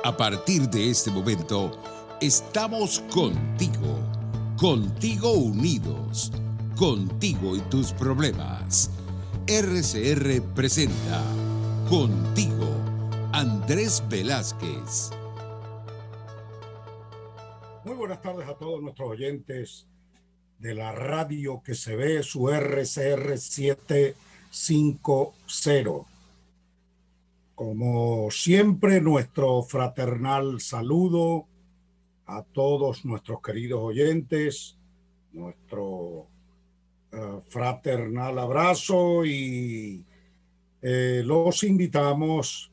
A partir de este momento, estamos contigo unidos, contigo y tus problemas. RCR presenta Contigo, Andrés Velázquez. Muy buenas tardes a todos nuestros oyentes de la radio que se ve, su RCR 750. Como siempre, nuestro fraternal saludo a todos nuestros queridos oyentes, nuestro fraternal abrazo y los invitamos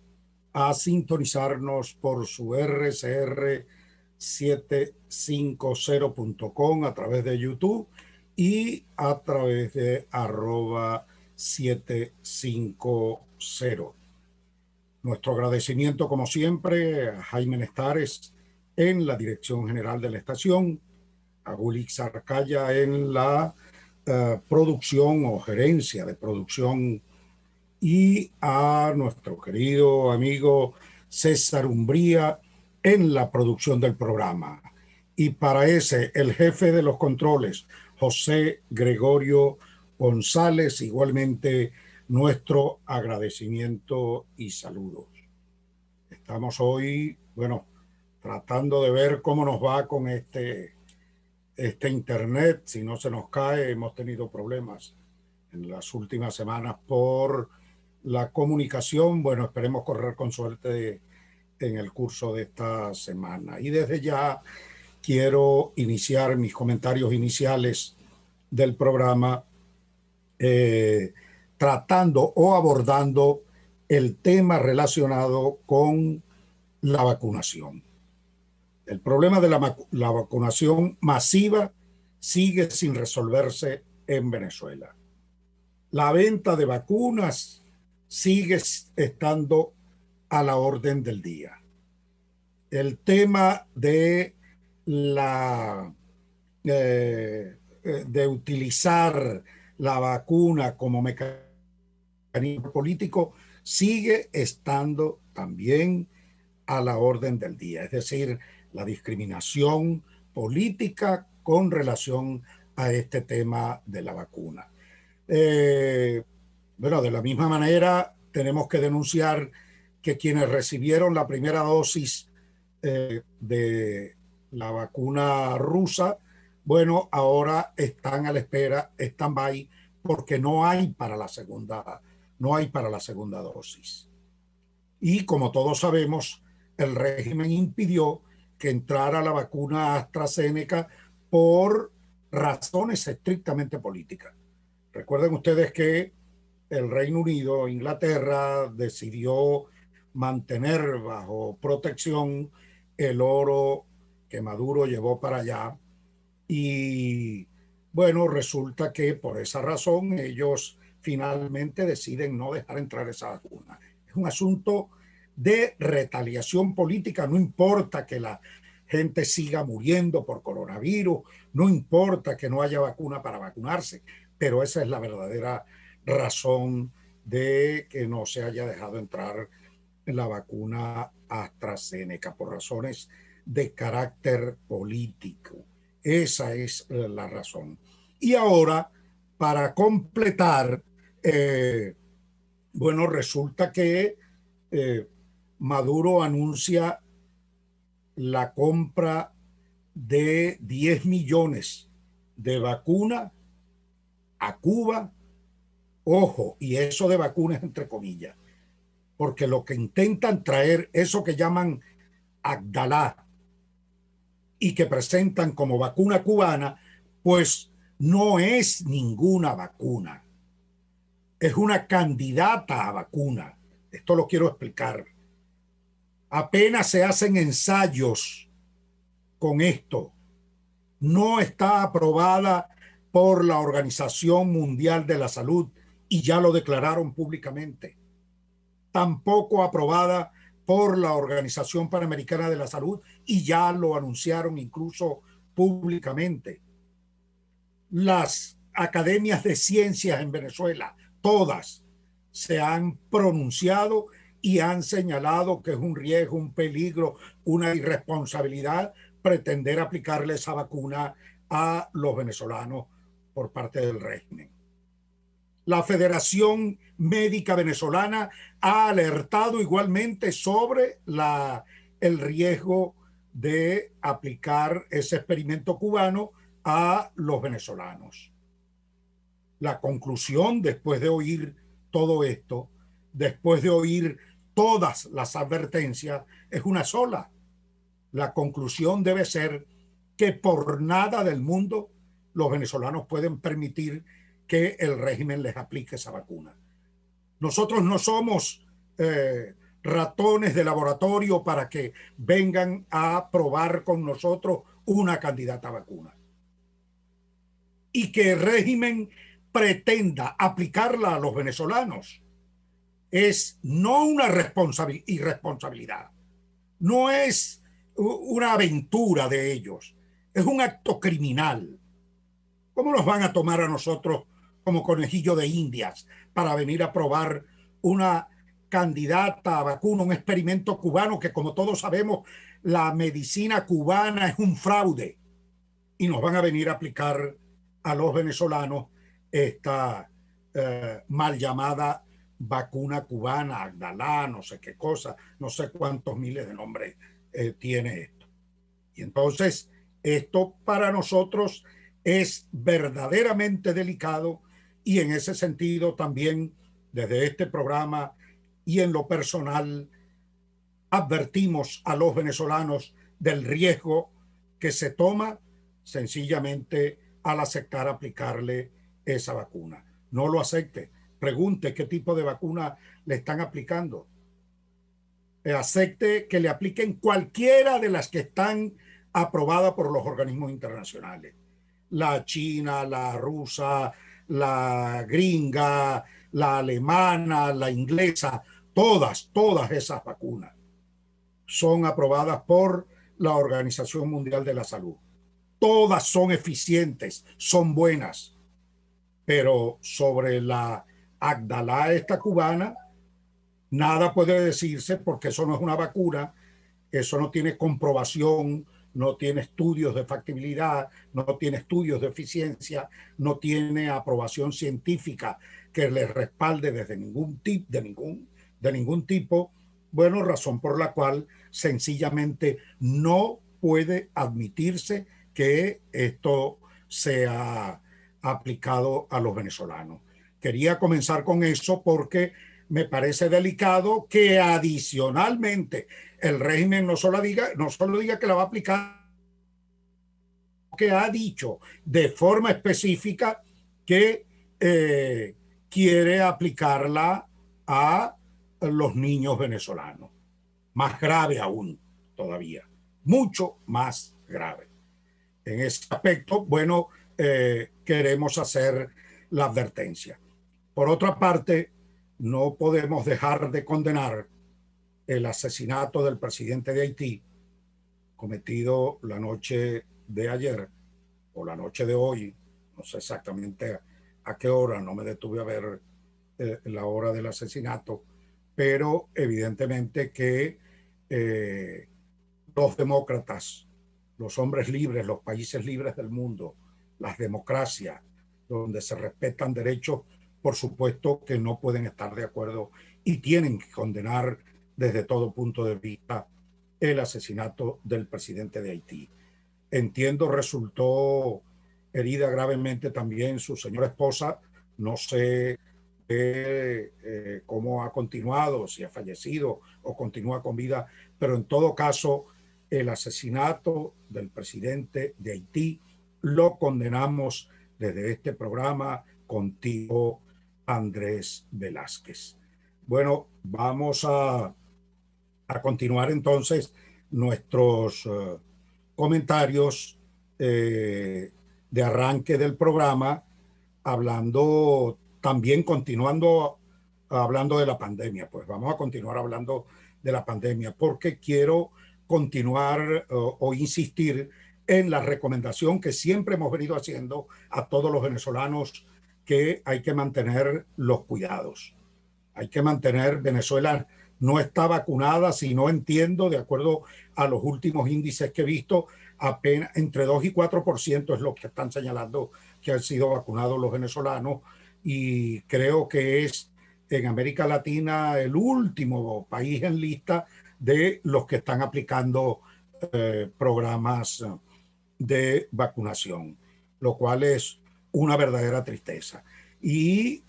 a sintonizarnos por su rcr750.com a través de YouTube y a través de @750. Nuestro agradecimiento, como siempre, a Jaime Nestares en la dirección general de la estación, a Gulix Arcaya en la producción o gerencia de producción y a nuestro querido amigo César Umbría en la producción del programa. Y para ese, el jefe de los controles, José Gregorio González, igualmente nuestro agradecimiento y saludos. Estamos hoy, tratando de ver cómo nos va con este internet. Si no se nos cae, hemos tenido problemas en las últimas semanas por la comunicación. Bueno, esperemos correr con suerte en el curso de esta semana. Y desde ya quiero iniciar mis comentarios iniciales del programa tratando o abordando el tema relacionado con la vacunación. El problema de la vacunación masiva sigue sin resolverse en Venezuela. La venta de vacunas sigue estando a la orden del día. El tema de de utilizar la vacuna como mecanismo político sigue estando también a la orden del día. Es decir, la discriminación política con relación a este tema de la vacuna. De la misma manera, tenemos que denunciar que quienes recibieron la primera dosis de la vacuna rusa, ahora están a la espera, stand-by, porque no hay para la segunda dosis. Y como todos sabemos, el régimen impidió que entrara la vacuna AstraZeneca por razones estrictamente políticas. Recuerden ustedes que el Reino Unido, Inglaterra, decidió mantener bajo protección el oro que Maduro llevó para allá. Y resulta que por esa razón ellos finalmente deciden no dejar entrar esa vacuna. Es un asunto de retaliación política. No importa que la gente siga muriendo por coronavirus, no importa que no haya vacuna para vacunarse, pero esa es la verdadera razón de que no se haya dejado entrar la vacuna AstraZeneca, por razones de carácter político. Esa es la razón. Y ahora, para completar, resulta que Maduro anuncia la compra de 10 millones de vacuna a Cuba. Ojo, y eso de vacunas entre comillas, porque lo que intentan traer, eso que llaman Abdalá y que presentan como vacuna cubana, pues no es ninguna vacuna. Es una candidata a vacuna. Esto lo quiero explicar. Apenas se hacen ensayos con esto. No está aprobada por la Organización Mundial de la Salud y ya lo declararon públicamente. Tampoco aprobada por la Organización Panamericana de la Salud y ya lo anunciaron incluso públicamente. Las academias de ciencias en Venezuela, todas, se han pronunciado y han señalado que es un riesgo, un peligro, una irresponsabilidad pretender aplicarle esa vacuna a los venezolanos por parte del régimen. La Federación Médica Venezolana ha alertado igualmente sobre el riesgo de aplicar ese experimento cubano a los venezolanos. La conclusión, después de oír todo esto, después de oír todas las advertencias, es una sola. La conclusión debe ser que por nada del mundo los venezolanos pueden permitir que el régimen les aplique esa vacuna. Nosotros no somos ratones de laboratorio para que vengan a probar con nosotros una candidata a vacuna. Y que el régimen pretenda aplicarla a los venezolanos es no una irresponsabilidad, no es una aventura de ellos, es un acto criminal. ¿Cómo nos van a tomar a nosotros como conejillo de indias para venir a probar una candidata a vacuna, un experimento cubano que, como todos sabemos, la medicina cubana es un fraude, y nos van a venir a aplicar a los venezolanos esta mal llamada vacuna cubana, Agdalá, no sé qué cosa, no sé cuántos miles de nombres tiene esto? Y entonces esto para nosotros es verdaderamente delicado, y en ese sentido también desde este programa y en lo personal advertimos a los venezolanos del riesgo que se toma sencillamente al aceptar aplicarle esa vacuna. No lo acepte, pregunte qué tipo de vacuna le están aplicando. Acepte que le apliquen cualquiera de las que están aprobadas por los organismos internacionales. La china, la rusa, la gringa, la alemana, la inglesa, todas esas vacunas son aprobadas por la Organización Mundial de la Salud. Todas son eficientes, son buenas, pero sobre la Agdalá esta cubana nada puede decirse, porque eso no es una vacuna, eso no tiene comprobación, no tiene estudios de factibilidad, no tiene estudios de eficiencia, no tiene aprobación científica que le respalde desde ningún tipo. Bueno, razón por la cual sencillamente no puede admitirse que esto sea aplicado a los venezolanos. Quería comenzar con eso porque me parece delicado que adicionalmente el régimen no solo diga que la va a aplicar, que ha dicho de forma específica que quiere aplicarla a los niños venezolanos. Más grave aún todavía, mucho más grave. En ese aspecto, bueno, queremos hacer la advertencia. Por otra parte, no podemos dejar de condenar el asesinato del presidente de Haití cometido la noche de ayer o la noche de hoy, no sé exactamente a qué hora, no me detuve a ver la hora del asesinato, pero evidentemente que los demócratas, los hombres libres, los países libres del mundo, las democracias, donde se respetan derechos, por supuesto que no pueden estar de acuerdo y tienen que condenar desde todo punto de vista el asesinato del presidente de Haití. Entiendo, resultó herida gravemente también su señora esposa. No sé cómo ha continuado, si ha fallecido o continúa con vida, pero en todo caso, el asesinato del presidente de Haití lo condenamos desde este programa contigo, Andrés Velázquez. Bueno, vamos a continuar entonces nuestros comentarios de arranque del programa, continuando hablando de la pandemia. Pues vamos a continuar hablando de la pandemia, porque quiero continuar o insistir en la recomendación que siempre hemos venido haciendo a todos los venezolanos, que hay que mantener los cuidados. Hay que mantener, Venezuela no está vacunada, si no entiendo, de acuerdo a los últimos índices que he visto, apenas entre 2 y 4% es lo que están señalando que han sido vacunados los venezolanos, y creo que es en América Latina el último país en lista de los que están aplicando programas de vacunación, lo cual es una verdadera tristeza. Y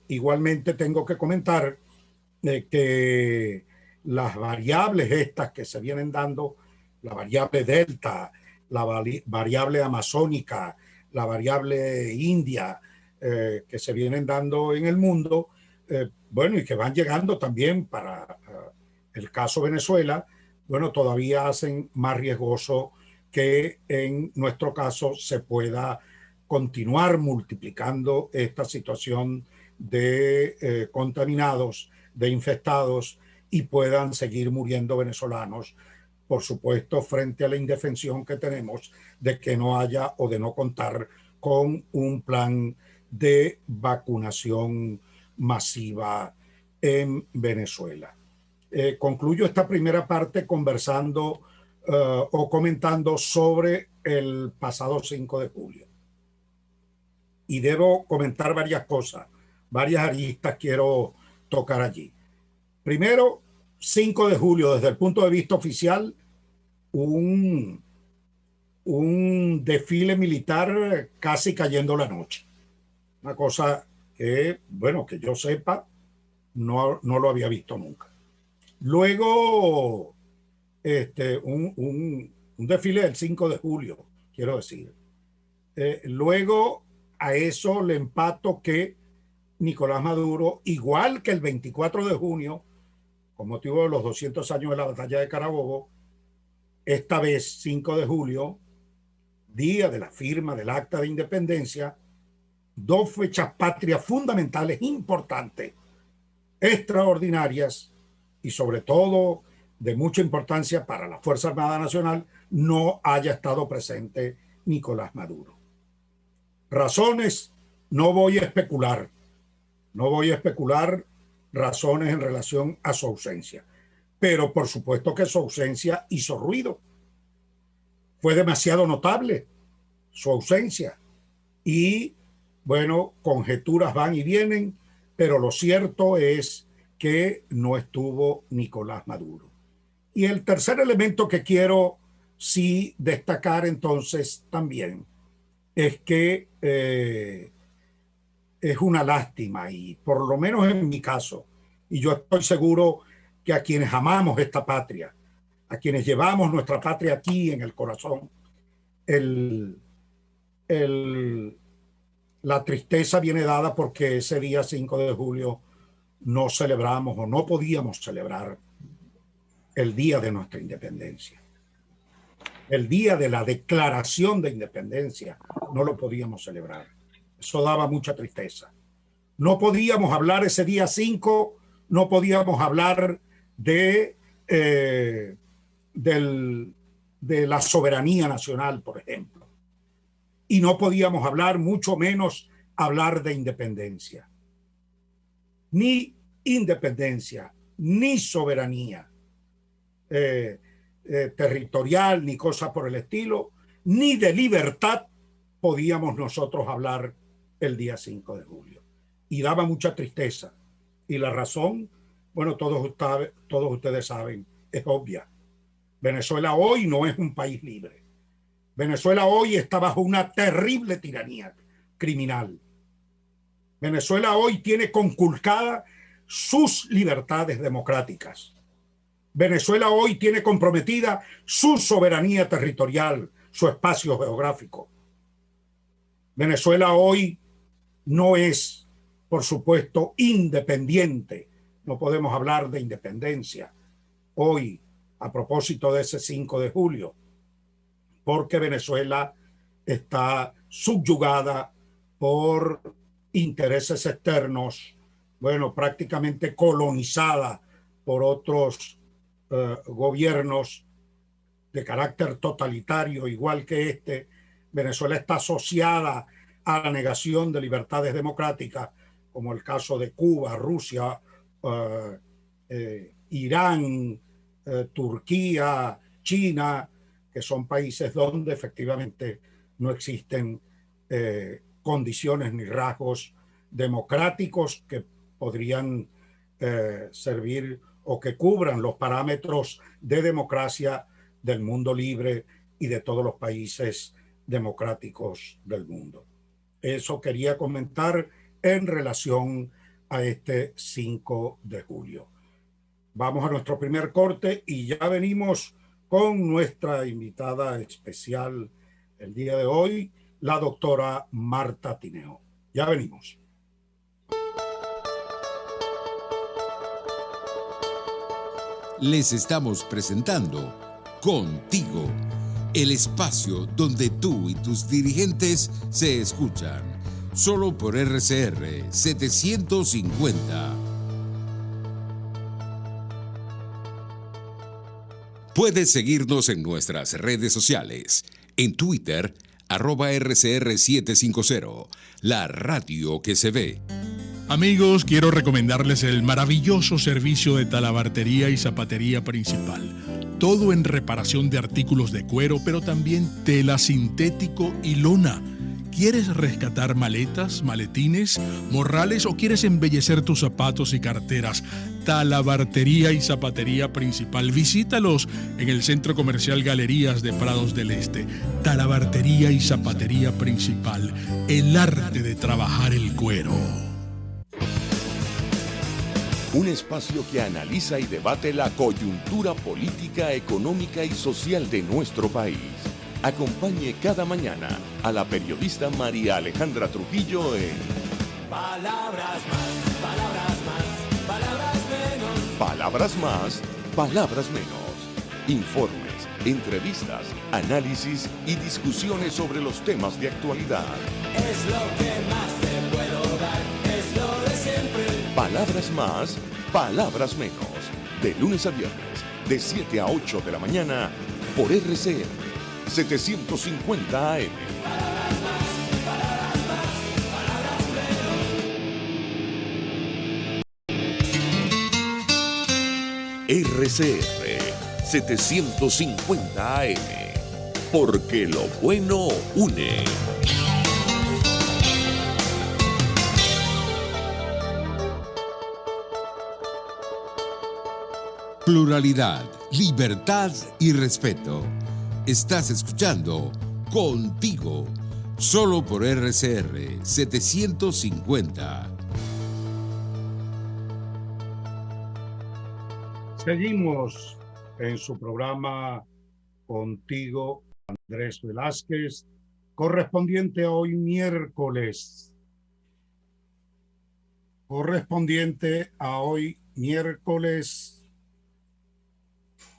igualmente tengo que comentar que las variables estas que se vienen dando, la variable delta, la variable amazónica, la variable india, que se vienen dando en el mundo, bueno, y que van llegando también para el caso Venezuela, bueno, todavía hacen más riesgoso que en nuestro caso se pueda continuar multiplicando esta situación de contaminados, de infectados, y puedan seguir muriendo venezolanos, por supuesto, frente a la indefensión que tenemos de que no haya o de no contar con un plan de vacunación masiva en Venezuela. Concluyo esta primera parte conversando o comentando sobre el pasado 5 de julio. Y debo comentar varias cosas, varias aristas quiero tocar allí. Primero, 5 de julio, desde el punto de vista oficial, un desfile militar casi cayendo la noche. Una cosa que, bueno, que yo sepa, no lo había visto nunca. Luego, un desfile del 5 de julio, quiero decir. Luego, a eso le empato que Nicolás Maduro, igual que el 24 de junio, con motivo de los 200 años de la batalla de Carabobo, esta vez 5 de julio, día de la firma del Acta de Independencia, dos fechas patrias fundamentales, importantes, extraordinarias y sobre todo de mucha importancia para la Fuerza Armada Nacional, no haya estado presente Nicolás Maduro. Razones, no voy a especular razones en relación a su ausencia, pero por supuesto que su ausencia hizo ruido. Fue demasiado notable su ausencia y, bueno, conjeturas van y vienen, pero lo cierto es que no estuvo Nicolás Maduro. Y el tercer elemento que quiero sí destacar entonces también es que es una lástima, y por lo menos en mi caso, y yo estoy seguro que a quienes amamos esta patria, a quienes llevamos nuestra patria aquí en el corazón, la tristeza viene dada porque ese día 5 de julio no celebramos o no podíamos celebrar el día de nuestra independencia. El día de la declaración de independencia no lo podíamos celebrar. Eso daba mucha tristeza. No podíamos hablar ese día 5, no podíamos hablar de la soberanía nacional, por ejemplo. Y no podíamos hablar, mucho menos hablar de independencia. Ni independencia, ni soberanía territorial, ni cosas por el estilo, ni de libertad podíamos nosotros hablar el día 5 de julio. Y daba mucha tristeza. Y la razón, bueno, todos ustedes saben, es obvia. Venezuela hoy no es un país libre. Venezuela hoy está bajo una terrible tiranía criminal. Venezuela hoy tiene conculcadas sus libertades democráticas. Venezuela hoy tiene comprometida su soberanía territorial, su espacio geográfico. Venezuela hoy no es, por supuesto, independiente. No podemos hablar de independencia hoy a propósito de ese 5 de julio, porque Venezuela está subyugada por intereses externos, bueno, prácticamente colonizada por otros gobiernos de carácter totalitario, igual que este. Venezuela está asociada a la negación de libertades democráticas como el caso de Cuba, Rusia, Irán, Turquía, China, que son países donde efectivamente no existen condiciones ni rasgos democráticos que podrían servir o que cubran los parámetros de democracia del mundo libre y de todos los países democráticos del mundo. Eso quería comentar en relación a este 5 de julio. Vamos a nuestro primer corte y ya venimos con nuestra invitada especial el día de hoy, la doctora Marta Tineo. Ya venimos. Les estamos presentando Contigo, el espacio donde tú y tus dirigentes se escuchan, solo por RCR 750. Puedes seguirnos en nuestras redes sociales, en Twitter, @RCR750, la radio que se ve. Amigos, quiero recomendarles el maravilloso servicio de talabartería y zapatería principal. Todo en reparación de artículos de cuero, pero también tela, sintético y lona. ¿Quieres rescatar maletas, maletines, morrales o quieres embellecer tus zapatos y carteras? Talabartería y zapatería principal. Visítalos en el Centro Comercial Galerías de Prados del Este. Talabartería y zapatería principal. El arte de trabajar el cuero. Un espacio que analiza y debate la coyuntura política, económica y social de nuestro país. Acompañe cada mañana a la periodista María Alejandra Trujillo en Palabras más, palabras más, palabras menos. Palabras más, palabras menos. Informes, entrevistas, análisis y discusiones sobre los temas de actualidad. Es lo que más te puedo dar, es lo de siempre. Palabras más, palabras menos. De lunes a viernes, de 7 a 8 de la mañana, por RCR 750 AM. Palabras más, palabras más, palabras menos. RCR 750 AM. Porque lo bueno une. Pluralidad, libertad y respeto. Estás escuchando Contigo, solo por RCR 750. Seguimos en su programa Contigo, Andrés Velázquez, correspondiente a hoy miércoles.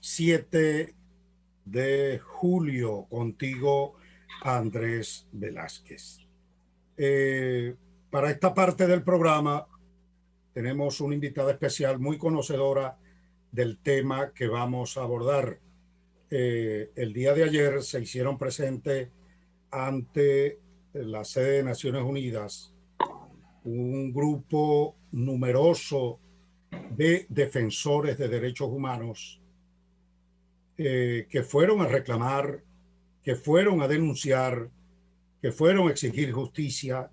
7 de julio, contigo, Andrés Velázquez. Para esta parte del programa tenemos una invitada especial muy conocedora del tema que vamos a abordar. El día de ayer se hicieron presentes ante la sede de Naciones Unidas un grupo numeroso de defensores de derechos humanos que fueron a reclamar, que fueron a denunciar, que fueron a exigir justicia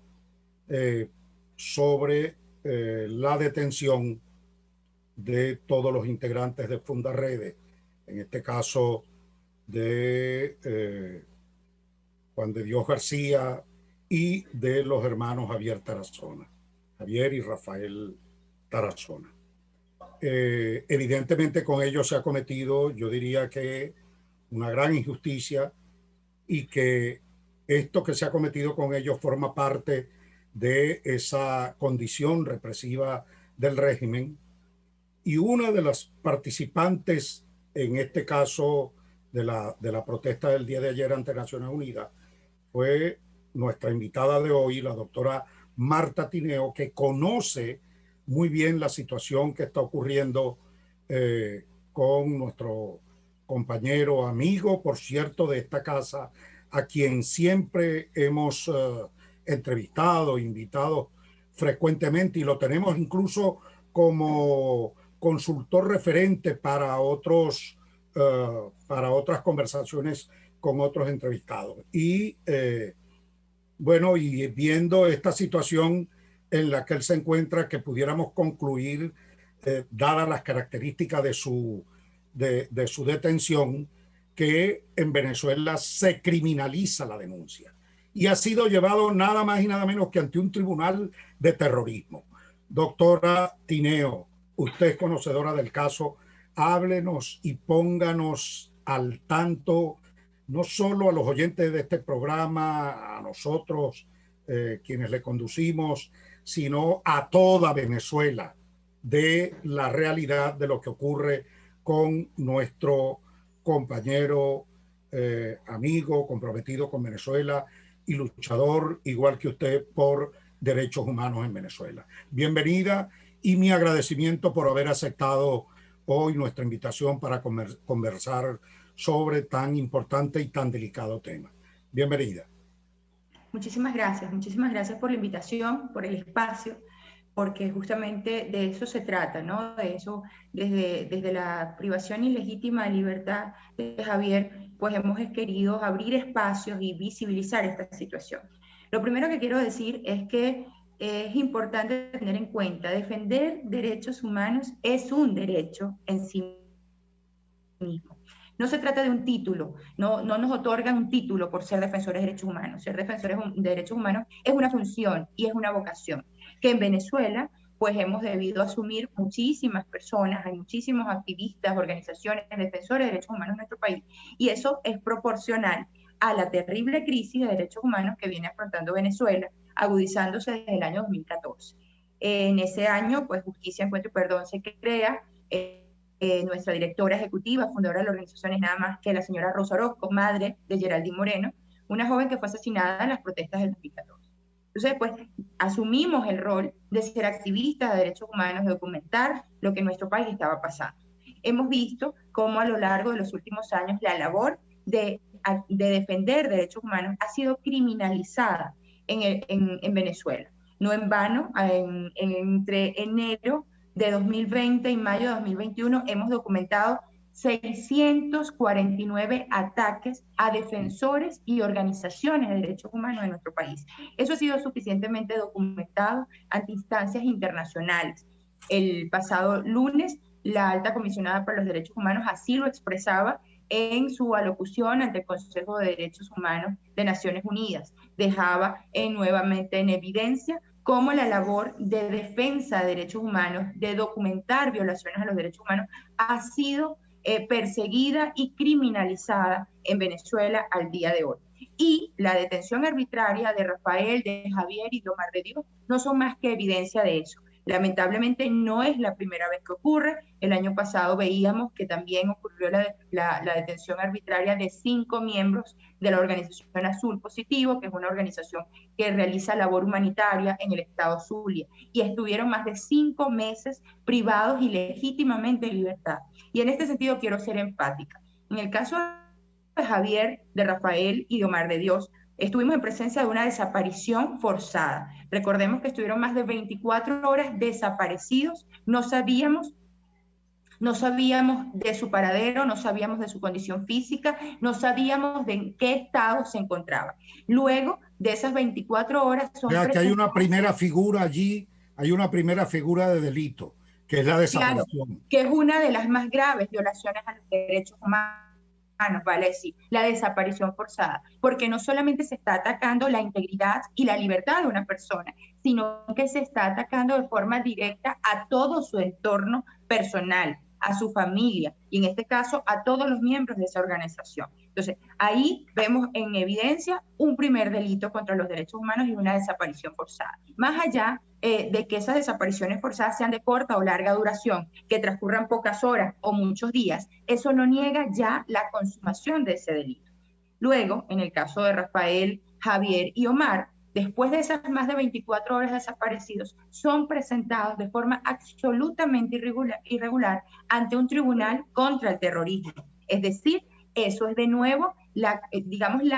sobre la detención de todos los integrantes de Fundarredes, en este caso de Juan de Dios García y de los hermanos Javier Tarazona, Javier y Rafael Tarazona. Evidentemente con ellos se ha cometido, yo diría que una gran injusticia, y que esto que se ha cometido con ellos forma parte de esa condición represiva del régimen. Y una de las participantes en este caso de la protesta del día de ayer ante Naciones Unidas fue nuestra invitada de hoy, la doctora Marta Tineo, que conoce muy bien la situación que está ocurriendo con nuestro compañero, amigo, por cierto, de esta casa, a quien siempre hemos entrevistado, invitado frecuentemente y lo tenemos incluso como consultor referente para otras conversaciones con otros entrevistados. Y bueno, y viendo esta situación en la que él se encuentra, que pudiéramos concluir, dadas las características de su detención, que en Venezuela se criminaliza la denuncia y ha sido llevado nada más y nada menos que ante un tribunal de terrorismo. Doctora Tineo, usted es conocedora del caso, háblenos y pónganos al tanto, no solo a los oyentes de este programa, a nosotros, quienes le conducimos, sino a toda Venezuela, de la realidad de lo que ocurre con nuestro compañero, amigo, comprometido con Venezuela y luchador, igual que usted, por derechos humanos en Venezuela. Bienvenida y mi agradecimiento por haber aceptado hoy nuestra invitación para conversar sobre tan importante y tan delicado tema. Bienvenida. Muchísimas gracias por la invitación, por el espacio, porque justamente de eso se trata, ¿no? De eso, desde la privación ilegítima de libertad de Javier, pues hemos querido abrir espacios y visibilizar esta situación. Lo primero que quiero decir es que es importante tener en cuenta, defender derechos humanos es un derecho en sí mismo. No se trata de un título, no nos otorgan un título por ser defensores de derechos humanos. Ser defensores de derechos humanos es una función y es una vocación, que en Venezuela pues hemos debido asumir muchísimas personas, hay muchísimos activistas, organizaciones, defensores de derechos humanos en nuestro país, y eso es proporcional a la terrible crisis de derechos humanos que viene afrontando Venezuela, agudizándose desde el año 2014. En ese año, pues Justicia, Encuentro y Perdón se crea. Nuestra directora ejecutiva, fundadora de la organización, es nada más que la señora Rosa Orozco, madre de Geraldine Moreno, una joven que fue asesinada en las protestas del 2014. Entonces, pues, asumimos el rol de ser activistas de derechos humanos, de documentar lo que en nuestro país estaba pasando. Hemos visto cómo a lo largo de los últimos años la labor de defender derechos humanos ha sido criminalizada en Venezuela. No en vano, entre enero de 2020 y mayo de 2021 hemos documentado 649 ataques a defensores y organizaciones de derechos humanos en nuestro país. Eso ha sido suficientemente documentado ante instancias internacionales. El pasado lunes, la alta comisionada para los derechos humanos así lo expresaba en su alocución ante el Consejo de Derechos Humanos de Naciones Unidas. Dejaba nuevamente en evidencia cómo la labor de defensa de derechos humanos, de documentar violaciones a los derechos humanos, ha sido perseguida y criminalizada en Venezuela al día de hoy. Y la detención arbitraria de Rafael, de Javier y de Omar de Dios no son más que evidencia de eso. Lamentablemente no es la primera vez que ocurre. El año pasado veíamos que también ocurrió la detención arbitraria de 5 miembros de la organización Azul Positivo, que es una organización que realiza labor humanitaria en el estado Zulia, y estuvieron más de 5 meses privados ilegítimamente de libertad. Y en este sentido quiero ser empática. En el caso de Javier, de Rafael y de Omar de Dios, estuvimos en presencia de una desaparición forzada. Recordemos que estuvieron más de 24 horas desaparecidos, no sabíamos de su paradero, no sabíamos de su condición física, no sabíamos de en qué estado se encontraba. Luego de esas 24 horas... Que hay una primera figura allí, hay una primera figura de delito, que es la desaparición. Claro, que es una de las más graves violaciones a los derechos humanos, vale decir, la desaparición forzada, porque no solamente se está atacando la integridad y la libertad de una persona, sino que se está atacando de forma directa a todo su entorno personal, a su familia, y en este caso a todos los miembros de esa organización. Entonces, ahí vemos en evidencia un primer delito contra los derechos humanos y una desaparición forzada. Más allá de que esas desapariciones forzadas sean de corta o larga duración, que transcurran pocas horas o muchos días, eso no niega ya la consumación de ese delito. Luego, en el caso de Rafael, Javier y Omar, después de esas más de 24 horas desaparecidos, son presentados de forma absolutamente irregular ante un tribunal contra el terrorismo. Es decir, eso es de nuevo la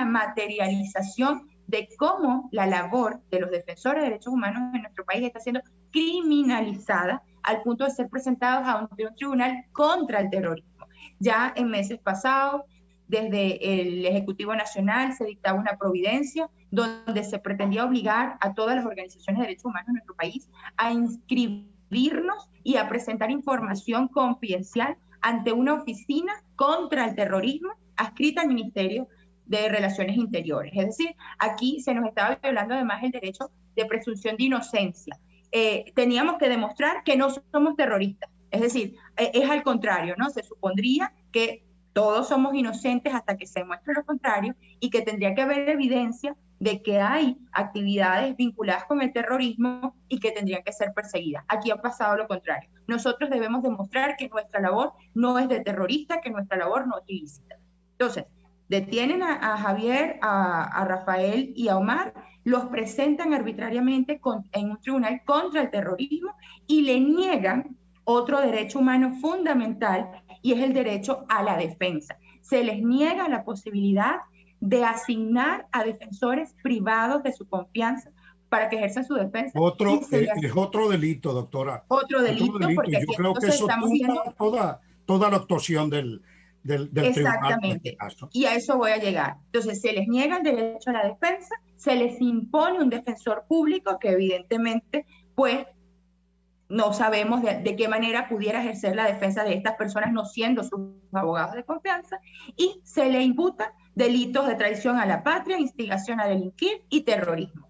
materialización de cómo la labor de los defensores de derechos humanos en nuestro país está siendo criminalizada al punto de ser presentados ante un tribunal contra el terrorismo. Ya en meses pasados, desde el Ejecutivo Nacional se dictaba una providencia donde se pretendía obligar a todas las organizaciones de derechos humanos en nuestro país a inscribirnos y a presentar información confidencial ante una oficina contra el terrorismo adscrita al Ministerio de Relaciones Interiores. Es decir, aquí se nos estaba violando además el derecho de presunción de inocencia. Teníamos que demostrar que no somos terroristas. Es decir, es al contrario, ¿no? Se supondría que todos somos inocentes hasta que se demuestre lo contrario y que tendría que haber evidencia de que hay actividades vinculadas con el terrorismo y que tendrían que ser perseguidas. Aquí ha pasado lo contrario. Nosotros debemos demostrar que nuestra labor no es de terrorista, que nuestra labor no es ilícita. Entonces, detienen a Javier, a Rafael y a Omar, los presentan arbitrariamente en un tribunal contra el terrorismo y le niegan otro derecho humano fundamental, y es el derecho a la defensa. Se les niega la posibilidad de asignar a defensores privados de su confianza para que ejerzan su defensa. Es otro delito, doctora. Otro delito, porque y yo creo que eso tumba toda la actuación del tribunal en este caso. Y a eso voy a llegar. Entonces, se les niega el derecho a la defensa, se les impone un defensor público que evidentemente, pues, no sabemos de qué manera pudiera ejercer la defensa de estas personas no siendo sus abogados de confianza, y se le imputa delitos de traición a la patria, instigación a delinquir y terrorismo.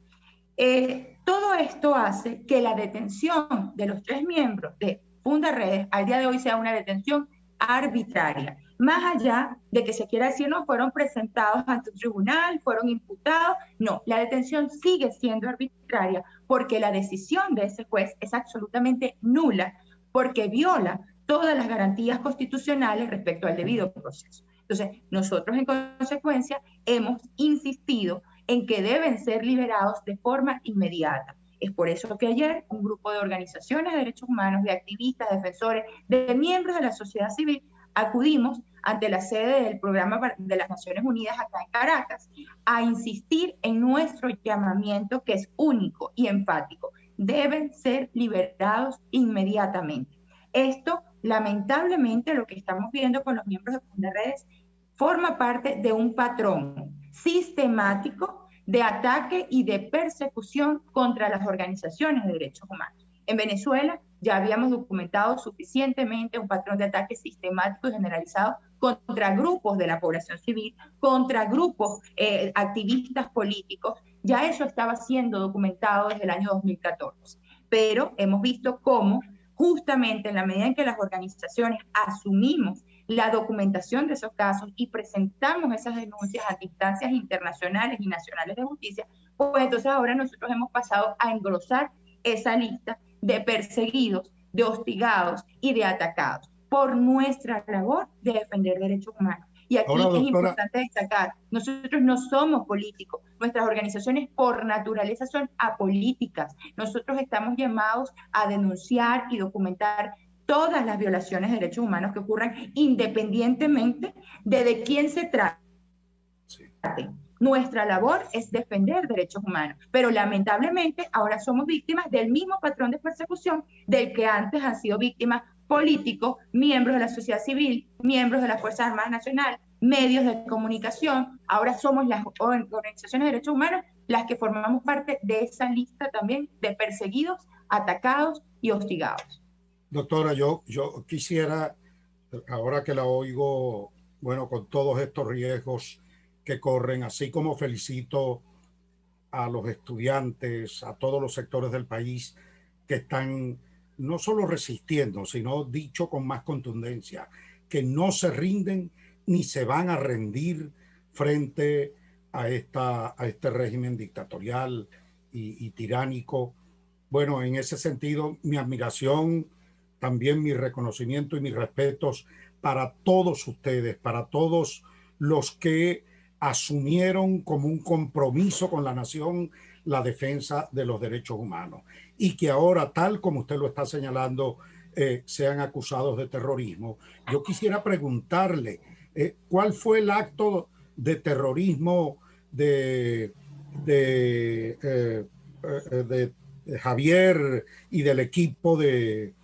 Todo esto hace que la detención de los 3 miembros de Fundaredes al día de hoy sea una detención arbitraria. Más allá de que se quiera decir, no, fueron presentados ante un tribunal, fueron imputados, no, la detención sigue siendo arbitraria porque la decisión de ese juez es absolutamente nula, porque viola todas las garantías constitucionales respecto al debido proceso. Entonces, nosotros en consecuencia hemos insistido en que deben ser liberados de forma inmediata. Es por eso que ayer un grupo de organizaciones de derechos humanos, de activistas, defensores, de miembros de la sociedad civil, acudimos ante la sede del Programa de las Naciones Unidas acá en Caracas a insistir en nuestro llamamiento, que es único y enfático. Deben ser liberados inmediatamente. Esto, lamentablemente, lo que estamos viendo con los miembros de Fundaredes, forma parte de un patrón sistemático de ataque y de persecución contra las organizaciones de derechos humanos. En Venezuela ya habíamos documentado suficientemente un patrón de ataque sistemático y generalizado contra grupos de la población civil, contra grupos activistas políticos. Ya eso estaba siendo documentado desde el año 2014. Pero hemos visto cómo, justamente en la medida en que las organizaciones asumimos la documentación de esos casos y presentamos esas denuncias a instancias internacionales y nacionales de justicia, pues entonces ahora nosotros hemos pasado a engrosar esa lista de perseguidos, de hostigados y de atacados por nuestra labor de defender derechos humanos. Y aquí ahora, doctora, es importante destacar, nosotros no somos políticos, nuestras organizaciones por naturaleza son apolíticas. Nosotros estamos llamados a denunciar y documentar todas las violaciones de derechos humanos que ocurran independientemente de quién se trate. Sí. Nuestra labor es defender derechos humanos, pero lamentablemente ahora somos víctimas del mismo patrón de persecución del que antes han sido víctimas políticos, miembros de la sociedad civil, miembros de las Fuerzas Armadas Nacionales, medios de comunicación. Ahora somos las organizaciones de derechos humanos las que formamos parte de esa lista también de perseguidos, atacados y hostigados. Doctora, yo quisiera, ahora que la oigo, bueno, con todos estos riesgos que corren, así como felicito a los estudiantes, a todos los sectores del país que están no solo resistiendo, sino dicho con más contundencia, que no se rinden ni se van a rendir frente a este régimen dictatorial y tiránico. Bueno, en ese sentido, mi admiración, también mi reconocimiento y mis respetos para todos ustedes, para todos los que asumieron como un compromiso con la nación la defensa de los derechos humanos y que ahora, tal como usted lo está señalando, sean acusados de terrorismo. Yo quisiera preguntarle, ¿cuál fue el acto de terrorismo de de Javier y del equipo de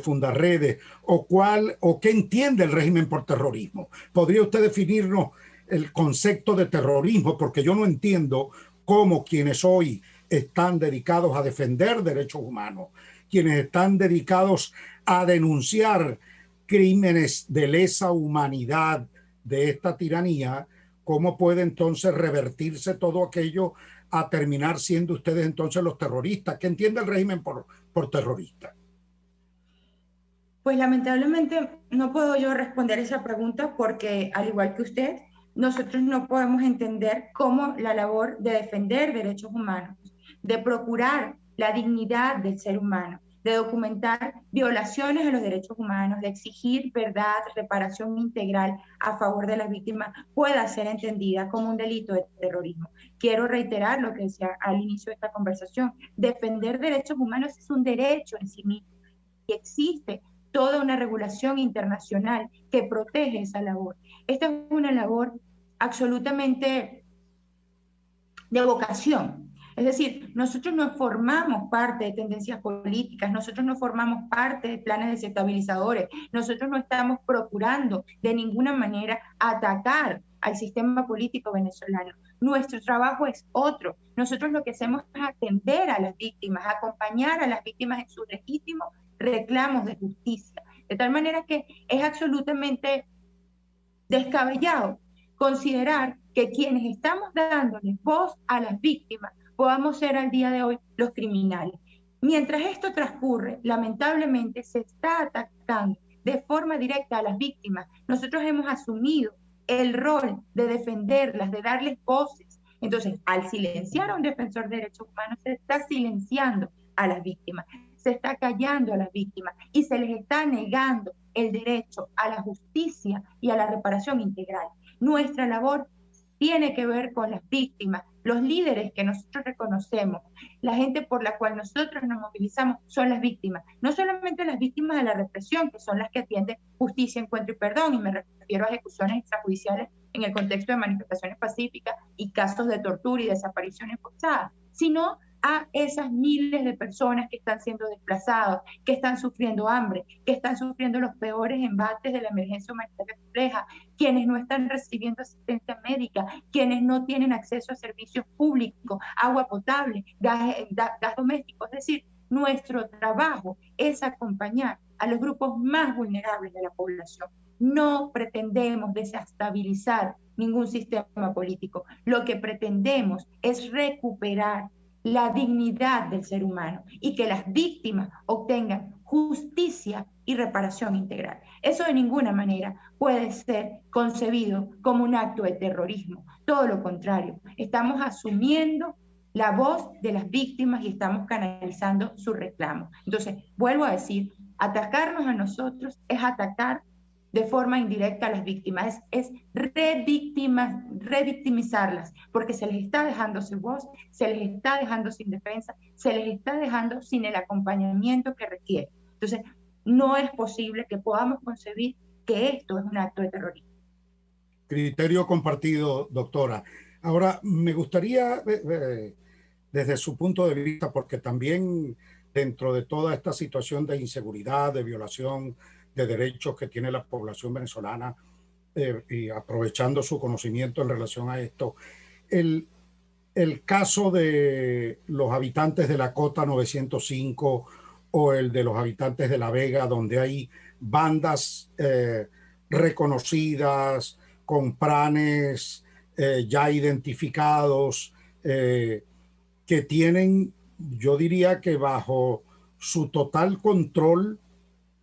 Fundarredes, o qué entiende el régimen por terrorismo. ¿Podría usted definirnos el concepto de terrorismo? Porque yo no entiendo cómo quienes hoy están dedicados a defender derechos humanos, quienes están dedicados a denunciar crímenes de lesa humanidad de esta tiranía, ¿cómo puede entonces revertirse todo aquello a terminar siendo ustedes entonces los terroristas? ¿Qué entiende el régimen por terrorista? Pues lamentablemente no puedo yo responder esa pregunta porque, al igual que usted, nosotros no podemos entender cómo la labor de defender derechos humanos, de procurar la dignidad del ser humano, de documentar violaciones a los derechos humanos, de exigir verdad, reparación integral a favor de las víctimas, pueda ser entendida como un delito de terrorismo. Quiero reiterar lo que decía al inicio de esta conversación. Defender derechos humanos es un derecho en sí mismo y existe toda una regulación internacional que protege esa labor. Esta es una labor absolutamente de vocación. Es decir, nosotros no formamos parte de tendencias políticas, nosotros no formamos parte de planes desestabilizadores, nosotros no estamos procurando de ninguna manera atacar al sistema político venezolano. Nuestro trabajo es otro. Nosotros lo que hacemos es atender a las víctimas, acompañar a las víctimas en sus legítimos reclamos de justicia. De tal manera que es absolutamente descabellado considerar que quienes estamos dándole voz a las víctimas podamos ser al día de hoy los criminales. Mientras esto transcurre, lamentablemente se está atacando de forma directa a las víctimas. Nosotros hemos asumido el rol de defenderlas, de darles voces. Entonces, al silenciar a un defensor de derechos humanos, se está silenciando a las víctimas, se está callando a las víctimas y se les está negando el derecho a la justicia y a la reparación integral. Nuestra labor tiene que ver con las víctimas, los líderes que nosotros reconocemos, la gente por la cual nosotros nos movilizamos son las víctimas, no solamente las víctimas de la represión, que son las que atienden justicia, encuentro y perdón, y me refiero a ejecuciones extrajudiciales en el contexto de manifestaciones pacíficas y casos de tortura y desapariciones forzadas, sino a esas miles de personas que están siendo desplazados, que están sufriendo hambre, que están sufriendo los peores embates de la emergencia humanitaria compleja, quienes no están recibiendo asistencia médica, quienes no tienen acceso a servicios públicos, agua potable, gas doméstico. Es decir, nuestro trabajo es acompañar a los grupos más vulnerables de la población. No pretendemos desestabilizar ningún sistema político. Lo que pretendemos es recuperar la dignidad del ser humano y que las víctimas obtengan justicia y reparación integral. Eso de ninguna manera puede ser concebido como un acto de terrorismo. Todo lo contrario, estamos asumiendo la voz de las víctimas y estamos canalizando su reclamo. Entonces, vuelvo a decir, atacarnos a nosotros es atacar de forma indirecta a las víctimas, es revictimizarlas, porque se les está dejando sin voz, se les está dejando sin defensa, se les está dejando sin el acompañamiento que requiere. Entonces, no es posible que podamos concebir que esto es un acto de terrorismo. Criterio compartido, doctora. Ahora, me gustaría, desde su punto de vista, porque también dentro de toda esta situación de inseguridad, de violación de derechos que tiene la población venezolana, y aprovechando su conocimiento en relación a esto, el caso de los habitantes de la Cota 905 o el de los habitantes de La Vega, donde hay bandas reconocidas, con planes ya identificados, que tienen, yo diría que bajo su total control,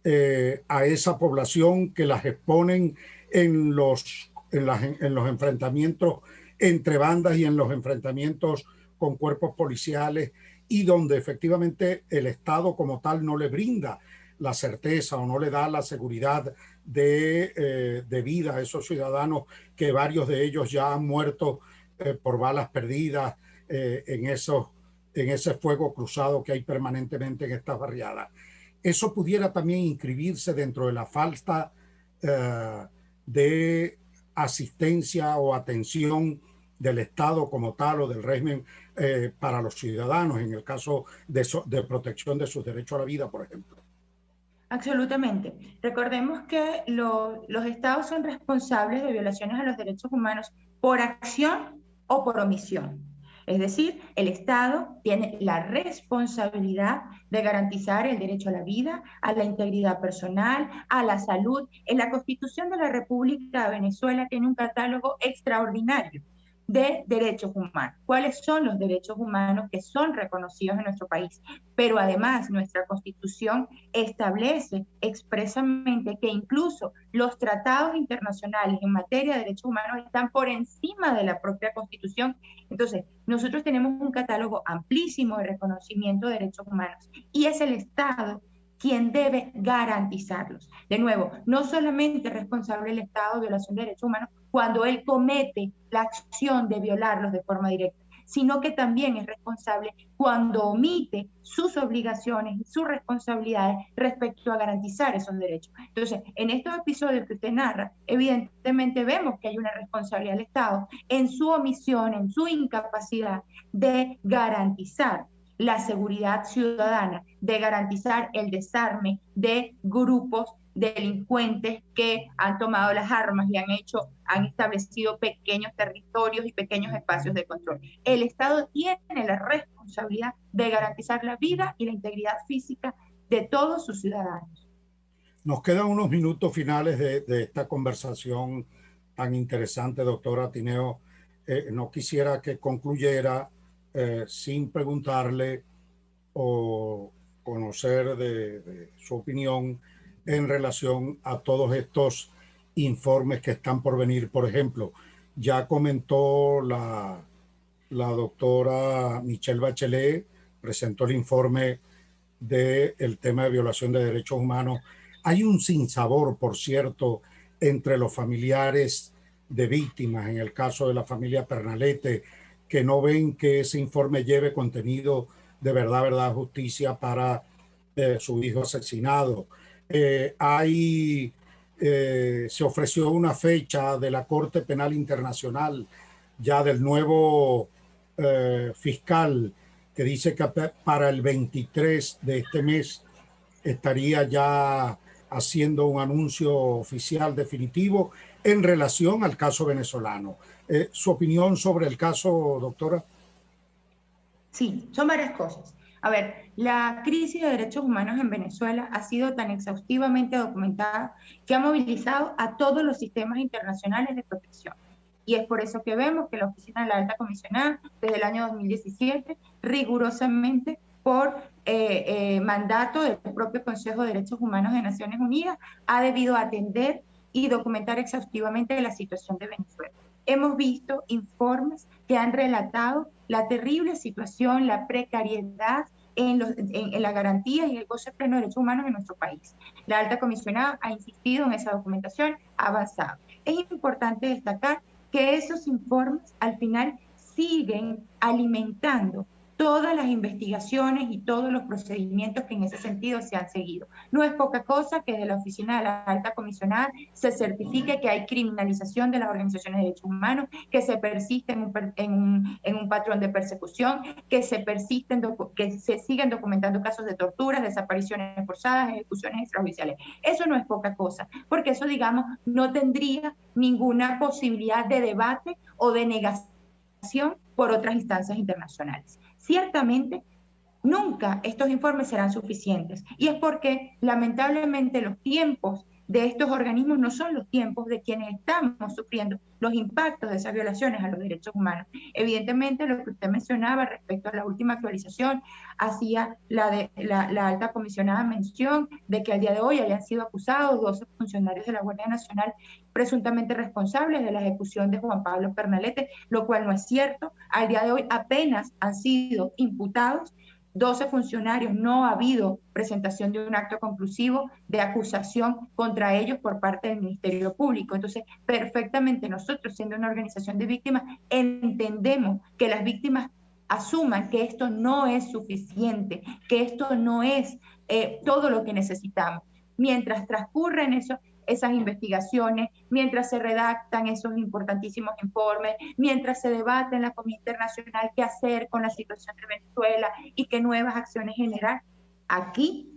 a esa población, que las exponen en los enfrentamientos entre bandas y en los enfrentamientos con cuerpos policiales, y donde efectivamente el Estado como tal no le brinda la certeza o no le da la seguridad de vida a esos ciudadanos, que varios de ellos ya han muerto por balas perdidas en ese fuego cruzado que hay permanentemente en estas barriadas. Eso pudiera también inscribirse dentro de la falta de asistencia o atención del Estado como tal o del régimen para los ciudadanos en el caso de protección de sus derechos a la vida, por ejemplo. Absolutamente. Recordemos que los estados son responsables de violaciones a los derechos humanos por acción o por omisión. Es decir, el Estado tiene la responsabilidad de garantizar el derecho a la vida, a la integridad personal, a la salud. En la Constitución de la República de Venezuela tiene un catálogo extraordinario de derechos humanos. ¿Cuáles son los derechos humanos que son reconocidos en nuestro país? Pero además nuestra Constitución establece expresamente que incluso los tratados internacionales en materia de derechos humanos están por encima de la propia Constitución. Entonces, nosotros tenemos un catálogo amplísimo de reconocimiento de derechos humanos y es el Estado quien debe garantizarlos. De nuevo, no solamente es responsable el Estado de violación de derechos humanos cuando él comete la acción de violarlos de forma directa, sino que también es responsable cuando omite sus obligaciones y sus responsabilidades respecto a garantizar esos derechos. Entonces, en estos episodios que usted narra, evidentemente vemos que hay una responsabilidad del Estado en su omisión, en su incapacidad de garantizar la seguridad ciudadana, de garantizar el desarme de grupos delincuentes que han tomado las armas y han establecido pequeños territorios y pequeños espacios de control. El Estado tiene la responsabilidad de garantizar la vida y la integridad física de todos sus ciudadanos. Nos quedan unos minutos finales de esta conversación tan interesante, doctora Tineo. No quisiera que concluyera sin preguntarle o conocer de su opinión en relación a todos estos informes que están por venir. Por ejemplo, ya comentó la doctora Michelle Bachelet, presentó el informe del tema de violación de derechos humanos. Hay un sinsabor, por cierto, entre los familiares de víctimas, en el caso de la familia Pernalete, que no ven que ese informe lleve contenido de verdad, justicia para su hijo asesinado. Se ofreció una fecha de la Corte Penal Internacional, ya del nuevo fiscal, que dice que para el 23 de este mes estaría ya haciendo un anuncio oficial definitivo en relación al caso venezolano. ¿Su opinión sobre el caso, doctora? Sí, son varias cosas. A ver, la crisis de derechos humanos en Venezuela ha sido tan exhaustivamente documentada que ha movilizado a todos los sistemas internacionales de protección. Y es por eso que vemos que la Oficina de la Alta Comisionada, desde el año 2017, rigurosamente por mandato del propio Consejo de Derechos Humanos de Naciones Unidas, ha debido atender y documentar exhaustivamente la situación de Venezuela. Hemos visto informes que han relatado la terrible situación, la precariedad en la garantía y el goce pleno de derechos humanos en nuestro país. La Alta Comisionada ha insistido en esa documentación, ha avanzado. Es importante destacar que esos informes al final siguen alimentando todas las investigaciones y todos los procedimientos que en ese sentido se han seguido. No es poca cosa que de la Oficina de la Alta Comisionada se certifique que hay criminalización de las organizaciones de derechos humanos, que se persiste en un patrón de persecución, que se siguen documentando casos de torturas, desapariciones forzadas, ejecuciones extrajudiciales. Eso no es poca cosa, porque eso, digamos, no tendría ninguna posibilidad de debate o de negación por otras instancias internacionales. Ciertamente, nunca estos informes serán suficientes, y es porque lamentablemente los tiempos de estos organismos no son los tiempos de quienes estamos sufriendo los impactos de esas violaciones a los derechos humanos. Evidentemente, lo que usted mencionaba respecto a la última actualización, hacía la Alta Comisionada mención de que al día de hoy hayan sido acusados 12 funcionarios de la Guardia Nacional presuntamente responsables de la ejecución de Juan Pablo Pernalete, lo cual no es cierto. Al día de hoy apenas han sido imputados 12 funcionarios, no ha habido presentación de un acto conclusivo de acusación contra ellos por parte del Ministerio Público. Entonces, perfectamente nosotros, siendo una organización de víctimas, entendemos que las víctimas asuman que esto no es suficiente, que esto no es todo lo que necesitamos. Mientras transcurren eso, esas investigaciones, mientras se redactan esos importantísimos informes, mientras se debate en la comunidad internacional qué hacer con la situación de Venezuela y qué nuevas acciones generar. Aquí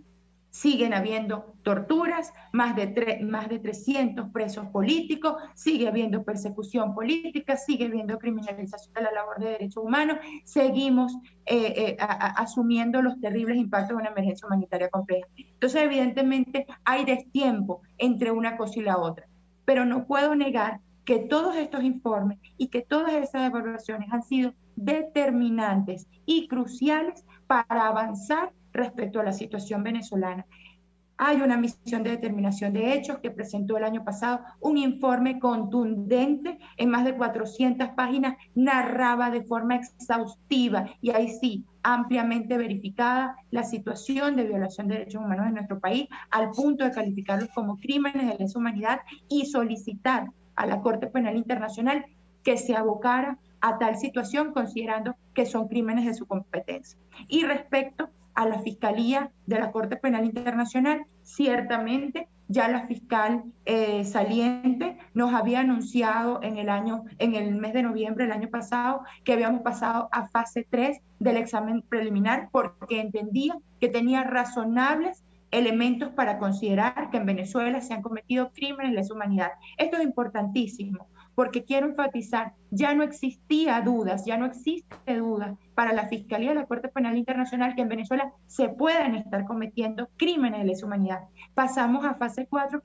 siguen habiendo torturas, más de 300 presos políticos, sigue habiendo persecución política, sigue habiendo criminalización de la labor de derechos humanos, seguimos asumiendo los terribles impactos de una emergencia humanitaria compleja. Entonces, evidentemente, hay destiempo entre una cosa y la otra, pero no puedo negar que todos estos informes y que todas esas evaluaciones han sido determinantes y cruciales para avanzar respecto a la situación venezolana. Hay una misión de determinación de hechos que presentó el año pasado un informe contundente en más de 400 páginas, narraba de forma exhaustiva y ahí sí, ampliamente verificada la situación de violación de derechos humanos en nuestro país, al punto de calificarlos como crímenes de lesa humanidad y solicitar a la Corte Penal Internacional que se abocara a tal situación considerando que son crímenes de su competencia. Y respecto a la Fiscalía de la Corte Penal Internacional, ciertamente ya la fiscal saliente nos había anunciado en el mes de noviembre del año pasado que habíamos pasado a fase 3 del examen preliminar porque entendía que tenía razonables elementos para considerar que en Venezuela se han cometido crímenes de lesa humanidad. Esto es importantísimo, porque quiero enfatizar, ya no existía dudas, ya no existe duda para la Fiscalía de la Corte Penal Internacional que en Venezuela se puedan estar cometiendo crímenes de lesa humanidad. Pasamos a fase 4,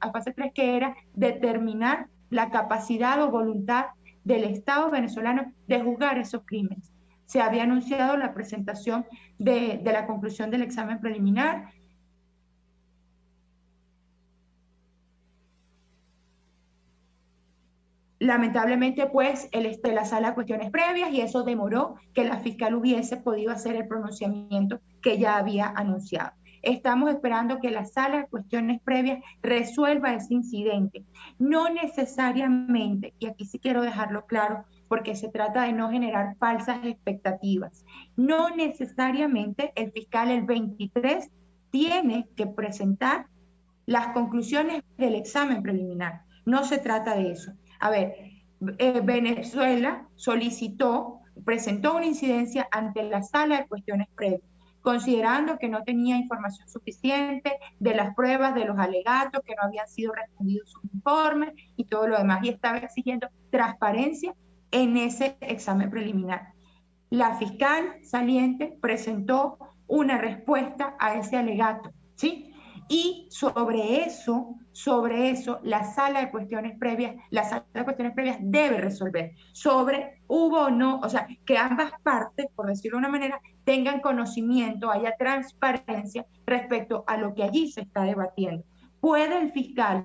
a fase 3, que era determinar la capacidad o voluntad del Estado venezolano de juzgar esos crímenes. Se había anunciado la presentación de la conclusión del examen preliminar. Lamentablemente, pues, la sala de cuestiones previas, y eso demoró que la fiscal hubiese podido hacer el pronunciamiento que ya había anunciado. Estamos esperando que la sala de cuestiones previas resuelva ese incidente. No necesariamente, y aquí sí quiero dejarlo claro, porque se trata de no generar falsas expectativas, no necesariamente el fiscal el 23 tiene que presentar las conclusiones del examen preliminar. No se trata de eso. A ver, Venezuela presentó una incidencia ante la sala de cuestiones previas, considerando que no tenía información suficiente de las pruebas, de los alegatos, que no habían sido respondidos sus informes y todo lo demás, y estaba exigiendo transparencia en ese examen preliminar. La fiscal saliente presentó una respuesta a ese alegato, ¿sí? Y sobre eso, la sala de cuestiones previas debe resolver sobre hubo o no, o sea, que ambas partes, por decirlo de una manera, tengan conocimiento, haya transparencia respecto a lo que allí se está debatiendo. ¿Puede el fiscal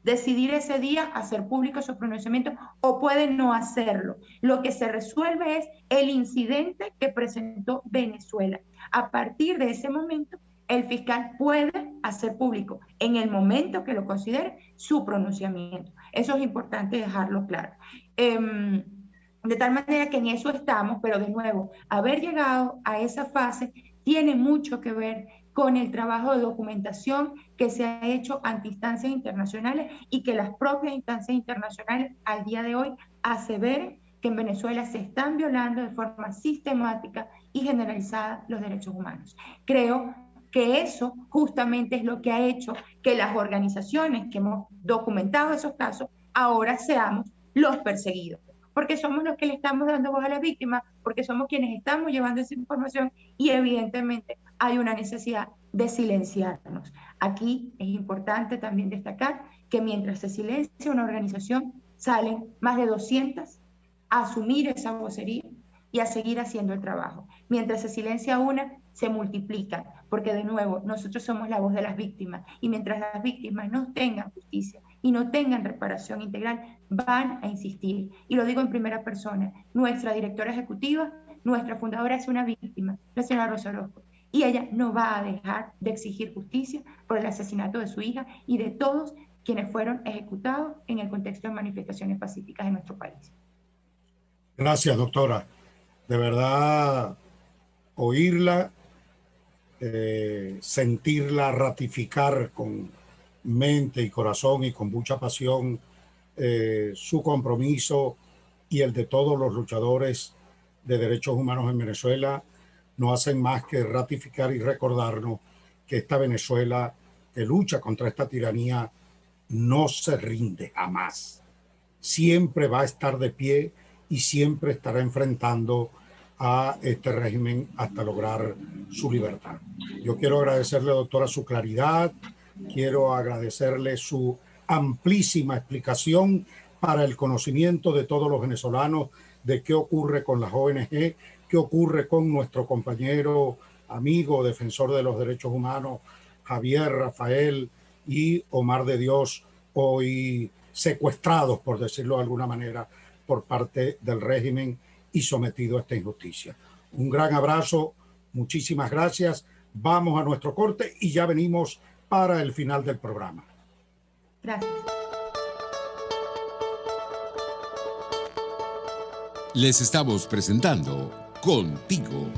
decidir ese día hacer público su pronunciamiento o puede no hacerlo? Lo que se resuelve es el incidente que presentó Venezuela. A partir de ese momento, el fiscal puede hacer público, en el momento que lo considere, su pronunciamiento. Eso es importante dejarlo claro. De tal manera que en eso estamos, pero de nuevo, haber llegado a esa fase tiene mucho que ver con el trabajo de documentación que se ha hecho ante instancias internacionales y que las propias instancias internacionales al día de hoy aseveren que en Venezuela se están violando de forma sistemática y generalizada los derechos humanos. Creo que eso justamente es lo que ha hecho que las organizaciones que hemos documentado esos casos ahora seamos los perseguidos, porque somos los que le estamos dando voz a las víctimas, porque somos quienes estamos llevando esa información y evidentemente hay una necesidad de silenciarnos. Aquí es importante también destacar que mientras se silencia una organización, salen más de 200 a asumir esa vocería y a seguir haciendo el trabajo. Mientras se silencia una, se multiplican, porque de nuevo, nosotros somos la voz de las víctimas, y mientras las víctimas no tengan justicia y no tengan reparación integral, van a insistir. Y lo digo en primera persona, nuestra directora ejecutiva, nuestra fundadora es una víctima, la señora Rosa Orozco, y ella no va a dejar de exigir justicia por el asesinato de su hija y de todos quienes fueron ejecutados en el contexto de manifestaciones pacíficas en nuestro país. Gracias, doctora. De verdad, oírla, sentirla ratificar con mente y corazón y con mucha pasión su compromiso y el de todos los luchadores de derechos humanos en Venezuela no hacen más que ratificar y recordarnos que esta Venezuela que lucha contra esta tiranía no se rinde jamás. Siempre va a estar de pie y siempre estará enfrentando a este régimen hasta lograr su libertad. Yo quiero agradecerle, doctora, su claridad, quiero agradecerle su amplísima explicación para el conocimiento de todos los venezolanos de qué ocurre con las ONG, qué ocurre con nuestro compañero, amigo, defensor de los derechos humanos, Javier, Rafael y Omar de Dios, hoy secuestrados, por decirlo de alguna manera, por parte del régimen y sometido a esta injusticia. Un gran abrazo, muchísimas gracias. Vamos a nuestro corte y ya venimos para el final del programa. Gracias. Les estamos presentando Contigo,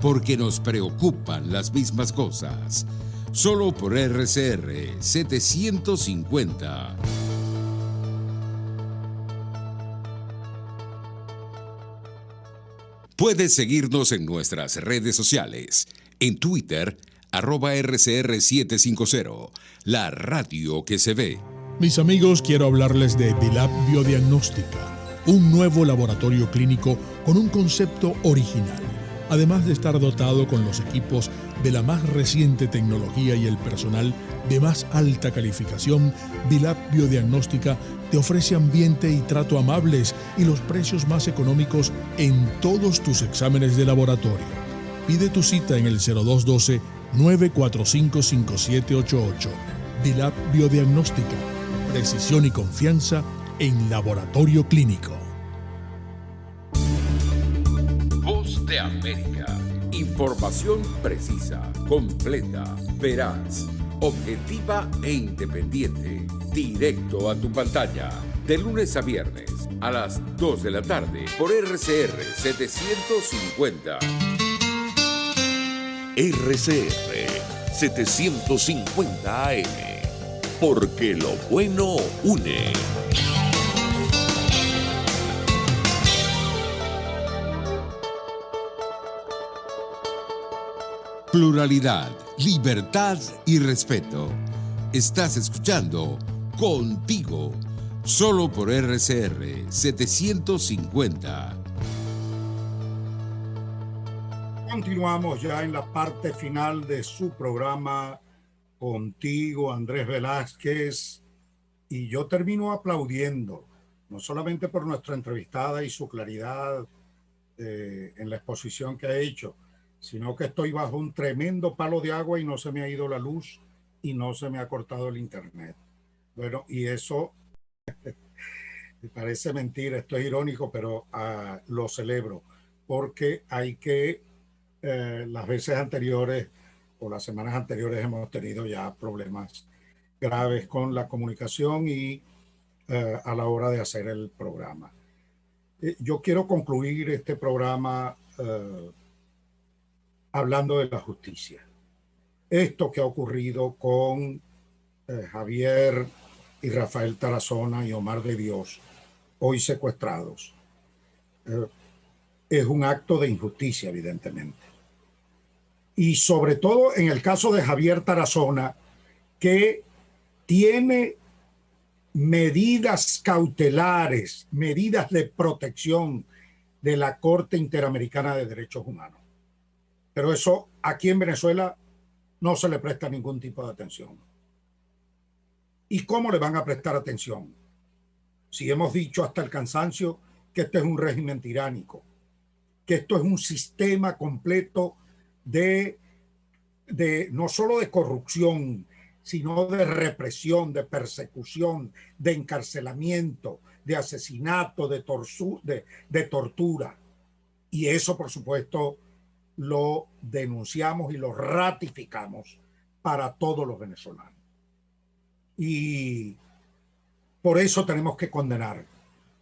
porque nos preocupan las mismas cosas. Solo por RCR 750. Puedes seguirnos en nuestras redes sociales. En Twitter, @RCR750, la radio que se ve. Mis amigos, quiero hablarles de Dilab Biodiagnóstica, un nuevo laboratorio clínico con un concepto original. Además de estar dotado con los equipos de la más reciente tecnología y el personal de más alta calificación, Dilab Biodiagnóstica te ofrece ambiente y trato amables y los precios más económicos en todos tus exámenes de laboratorio. Pide tu cita en el 0212-945-5788. Dilab Biodiagnóstica, precisión y confianza en laboratorio clínico. Voz de América. Información precisa, completa, veraz, objetiva e independiente. Directo a tu pantalla. De lunes a viernes a las 2 de la tarde por RCR 750. RCR 750 AM. Porque lo bueno une. Pluralidad, libertad y respeto. Estás escuchando Contigo, solo por RCR 750. Continuamos ya en la parte final de su programa Contigo, Andrés Velázquez, y yo termino aplaudiendo, no solamente por nuestra entrevistada y su claridad en la exposición que ha hecho, sino que estoy bajo un tremendo palo de agua y no se me ha ido la luz y no se me ha cortado el internet. Bueno, y eso me parece mentira, esto es irónico, pero lo celebro, porque hay que, las veces anteriores o las semanas anteriores hemos tenido ya problemas graves con la comunicación y a la hora de hacer el programa. Yo quiero concluir este programa hablando de la justicia. Esto que ha ocurrido con Javier y Rafael Tarazona y Omar de Dios, hoy secuestrados, es un acto de injusticia, evidentemente. Y sobre todo en el caso de Javier Tarazona, que tiene medidas cautelares, medidas de protección de la Corte Interamericana de Derechos Humanos. Pero eso aquí en Venezuela no se le presta ningún tipo de atención. ¿Y cómo le van a prestar atención? Si hemos dicho hasta el cansancio que este es un régimen tiránico, que esto es un sistema completo de no solo de corrupción, sino de represión, de persecución, de encarcelamiento, de asesinato, de tortura. Y eso, por supuesto, lo denunciamos y lo ratificamos para todos los venezolanos. Y por eso tenemos que condenar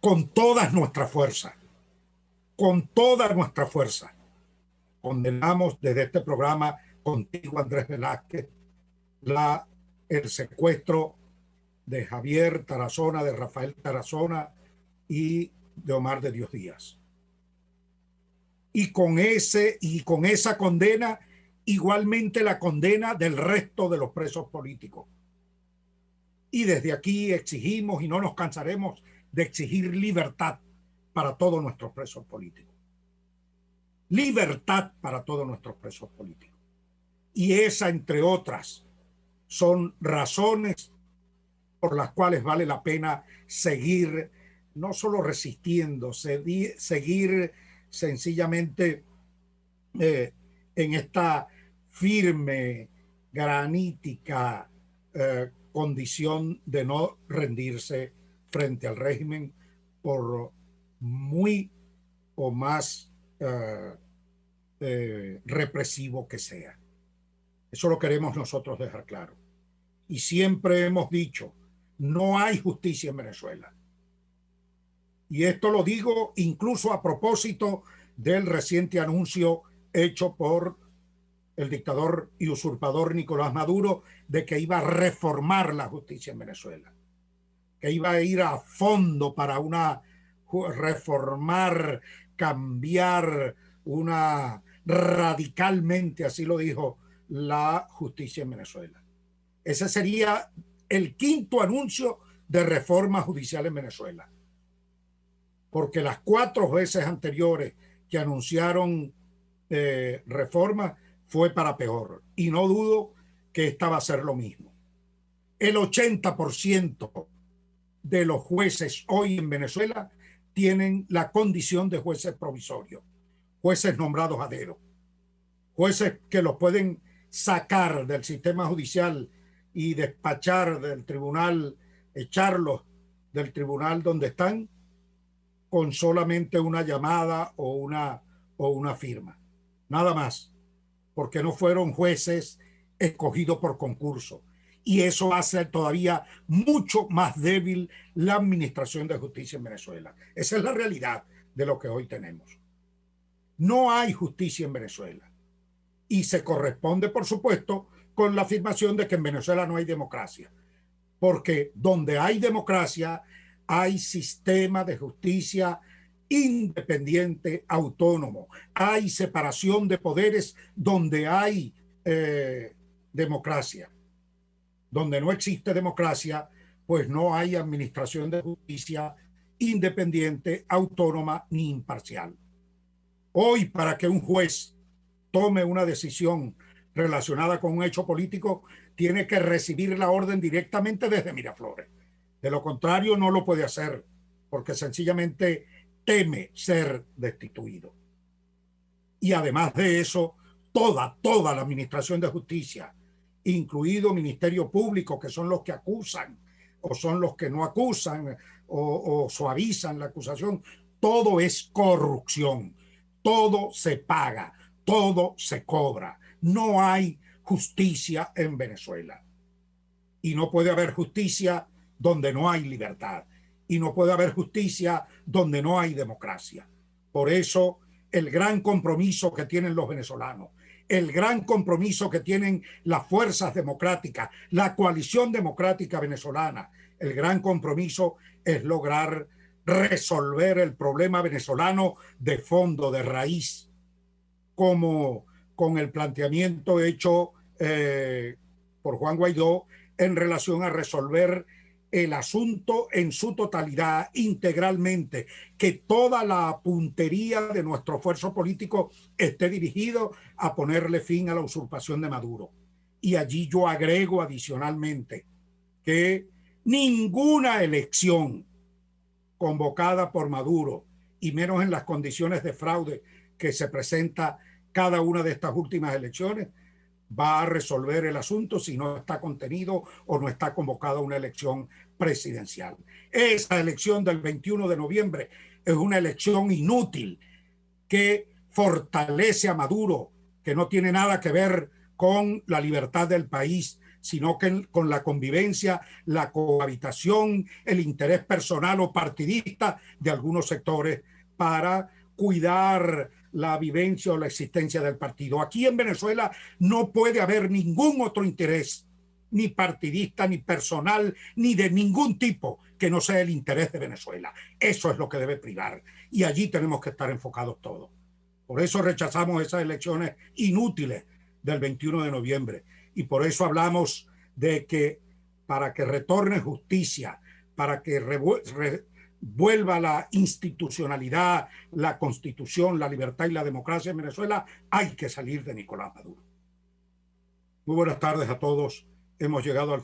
con todas nuestras fuerzas, con toda nuestra fuerza. Condenamos desde este programa Contigo, Andrés Velázquez, la el secuestro de Javier Tarazona, de Rafael Tarazona y de Omar de Dios Díaz. Y con esa condena, igualmente la condena del resto de los presos políticos. Y desde aquí exigimos, y no nos cansaremos de exigir, libertad para todos nuestros presos políticos. Libertad para todos nuestros presos políticos. Y esa, entre otras, son razones por las cuales vale la pena seguir, no solo resistiendo, seguir sencillamente en esta firme, granítica condición de no rendirse frente al régimen, por muy o más represivo que sea. Eso lo queremos nosotros dejar claro. Y siempre hemos dicho, no hay justicia en Venezuela. Y esto lo digo incluso a propósito del reciente anuncio hecho por el dictador y usurpador Nicolás Maduro de que iba a reformar la justicia en Venezuela, que iba a ir a fondo para reformar, cambiar radicalmente, así lo dijo, la justicia en Venezuela. Ese sería el quinto anuncio de reforma judicial en Venezuela. Porque las 4 veces anteriores que anunciaron reforma fue para peor. Y no dudo que esta va a ser lo mismo. El 80% de los jueces hoy en Venezuela tienen la condición de jueces provisorios, jueces nombrados a dedo, jueces que los pueden sacar del sistema judicial y despachar del tribunal, echarlos del tribunal donde están con solamente una llamada o una firma. Nada más, porque no fueron jueces escogidos por concurso. Y eso hace todavía mucho más débil la administración de justicia en Venezuela. Esa es la realidad de lo que hoy tenemos. No hay justicia en Venezuela. Y se corresponde, por supuesto, con la afirmación de que en Venezuela no hay democracia. Porque donde hay democracia, hay sistema de justicia independiente, autónomo. Hay separación de poderes donde hay democracia. Donde no existe democracia, pues no hay administración de justicia independiente, autónoma ni imparcial. Hoy, para que un juez tome una decisión relacionada con un hecho político, tiene que recibir la orden directamente desde Miraflores. De lo contrario, no lo puede hacer, porque sencillamente teme ser destituido. Y además de eso, toda la administración de justicia, incluido Ministerio Público, que son los que acusan, o son los que no acusan, o suavizan la acusación, todo es corrupción, todo se paga, todo se cobra. No hay justicia en Venezuela. Y no puede haber justicia donde no hay libertad. Y no puede haber justicia donde no hay democracia. Por eso, el gran compromiso que tienen los venezolanos, el gran compromiso que tienen las fuerzas democráticas, la coalición democrática venezolana, el gran compromiso es lograr resolver el problema venezolano de fondo, de raíz, como con el planteamiento hecho por Juan Guaidó en relación a resolver el asunto en su totalidad, integralmente, que toda la puntería de nuestro esfuerzo político esté dirigido a ponerle fin a la usurpación de Maduro. Y allí yo agrego adicionalmente que ninguna elección convocada por Maduro, y menos en las condiciones de fraude que se presenta cada una de estas últimas elecciones, va a resolver el asunto si no está contenido o no está convocada una elección presidencial. Esa elección del 21 de noviembre es una elección inútil que fortalece a Maduro, que no tiene nada que ver con la libertad del país, sino que con la convivencia, la cohabitación, el interés personal o partidista de algunos sectores para cuidar la vivencia o la existencia del partido. Aquí en Venezuela no puede haber ningún otro interés ni partidista, ni personal, ni de ningún tipo que no sea el interés de Venezuela. Eso es lo que debe privar y allí tenemos que estar enfocados todos. Por eso rechazamos esas elecciones inútiles del 21 de noviembre y por eso hablamos de que para que retorne justicia, para que vuelva la institucionalidad, la constitución, la libertad y la democracia en Venezuela, hay que salir de Nicolás Maduro. Muy buenas tardes a todos. Hemos llegado al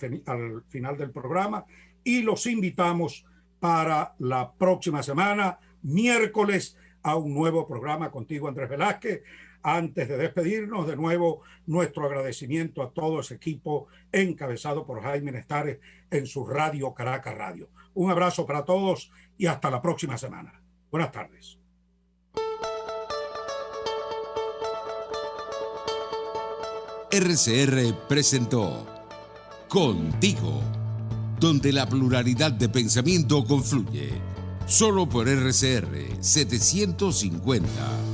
final del programa y los invitamos para la próxima semana, miércoles, a un nuevo programa contigo, Andrés Velázquez. Antes de despedirnos, de nuevo, nuestro agradecimiento a todo ese equipo encabezado por Jaime Nestares en su radio Caracas Radio. Un abrazo para todos y hasta la próxima semana. Buenas tardes. RCR presentó Contigo, donde la pluralidad de pensamiento confluye. Solo por RCR 750.